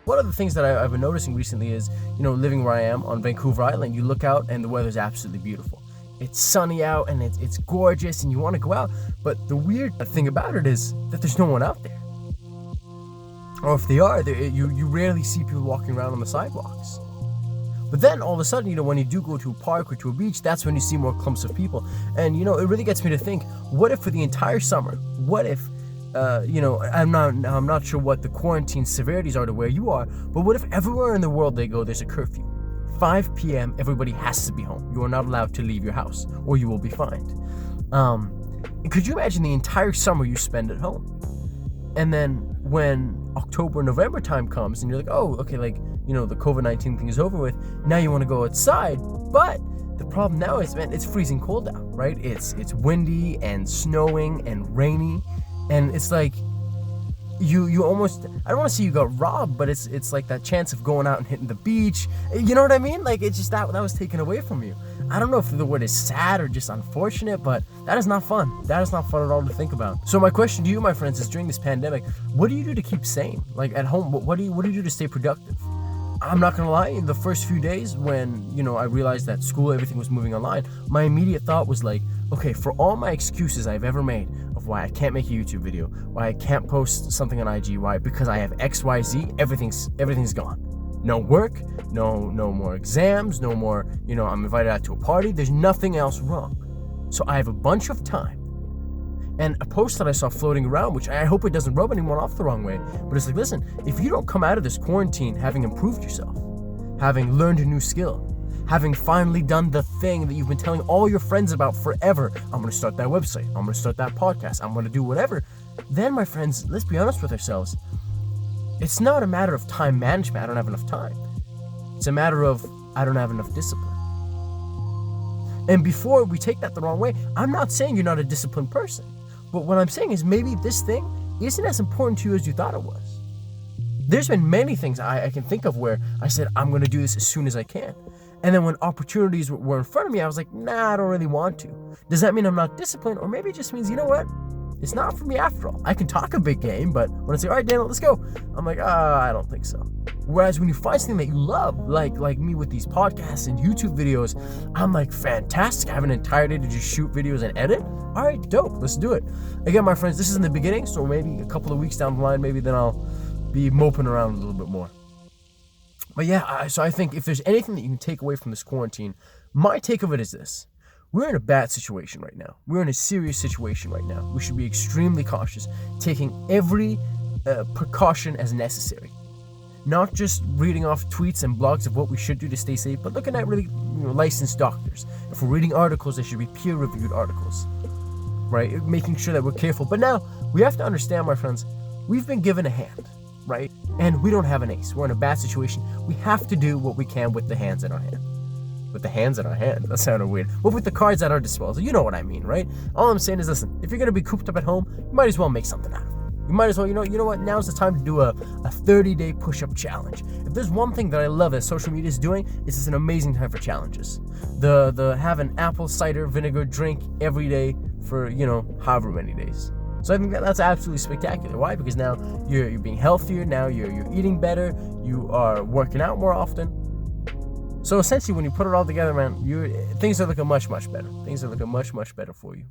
one of the things that I've been noticing recently is, living where I am on Vancouver Island, you look out and the weather's absolutely beautiful. It's sunny out and it's gorgeous and you want to go out. But the weird thing about it is that there's no one out there. Or if they are, you rarely see people walking around on the sidewalks. But then all of a sudden, when you do go to a park or to a beach, that's when you see more clumps of people. And, it really gets me to think, what if for the entire summer, what if, I'm not sure what the quarantine severities are to where you are, but what if everywhere in the world there's a curfew? 5 p.m., everybody has to be home. You are not allowed to leave your house or you will be fined. Could you imagine the entire summer you spend at home? And then when October, November time comes and you're like, oh, okay, the Covid-19 thing is over with. Now you want to go outside, but the problem now is, man, it's freezing cold out, right? It's windy and snowing and rainy, and it's like you almost, I don't want to say you got robbed, but it's like that chance of going out and hitting the beach. You know what I mean? Like, it's just that was taken away from you. I don't know if the word is sad or just unfortunate, but that is not fun. That is not fun at all to think about. So my question to you, my friends, is during this pandemic, what do you do to keep sane? Like at home, what do you do to stay productive? I'm not gonna lie, the first few days when, I realized that school, everything was moving online, my immediate thought was like, okay, for all my excuses I've ever made of why I can't make a YouTube video, why I can't post something on IG, why because I have XYZ, everything's gone. No work, no more exams, no more, I'm invited out to a party, there's nothing else wrong. So I have a bunch of time. And a post that I saw floating around, which I hope it doesn't rub anyone off the wrong way, but it's like, listen, if you don't come out of this quarantine having improved yourself, having learned a new skill, having finally done the thing that you've been telling all your friends about forever, I'm going to start that website, I'm going to start that podcast, I'm going to do whatever, then, my friends, let's be honest with ourselves. It's not a matter of time management, I don't have enough time. It's a matter of I don't have enough discipline. And before we take that the wrong way, I'm not saying you're not a disciplined person. But what I'm saying is maybe this thing isn't as important to you as you thought it was. There's been many things I can think of where I said, I'm going to do this as soon as I can. And then when opportunities were in front of me, I was like, nah, I don't really want to. Does that mean I'm not disciplined? Or maybe it just means, you know what? It's not for me after all. I can talk a big game, but when I say, all right, Daniel, let's go, I'm like, I don't think so. Whereas when you find something that you love, like me with these podcasts and YouTube videos, I'm like, fantastic. I have an entire day to just shoot videos and edit. All right, dope. Let's do it. Again, my friends, this is in the beginning, so maybe a couple of weeks down the line, maybe then I'll be moping around a little bit more. But yeah, so I think if there's anything that you can take away from this quarantine, my take of it is this. We're in a bad situation right now. We're in a serious situation right now. We should be extremely cautious, taking every precaution as necessary. Not just reading off tweets and blogs of what we should do to stay safe, but looking at really licensed doctors. If we're reading articles, they should be peer-reviewed articles, right? Making sure that we're careful. But now, we have to understand, my friends, we've been given a hand, right? And we don't have an ace. We're in a bad situation. We have to do what we can with the hands in our hand. With the hands in our hand? That sounded weird. But with the cards at our disposal. You know what I mean, right? All I'm saying is, listen, if you're going to be cooped up at home, you might as well make something out of it. You might as well, you know what, now's the time to do a 30-day push-up challenge. If there's one thing that I love that social media is doing, it's an amazing time for challenges. The have an apple cider vinegar drink every day for, however many days. So I think that's absolutely spectacular. Why? Because now you're being healthier, now you're eating better, you are working out more often. So essentially, when you put it all together, man, things are looking much, much better. Things are looking much, much better for you.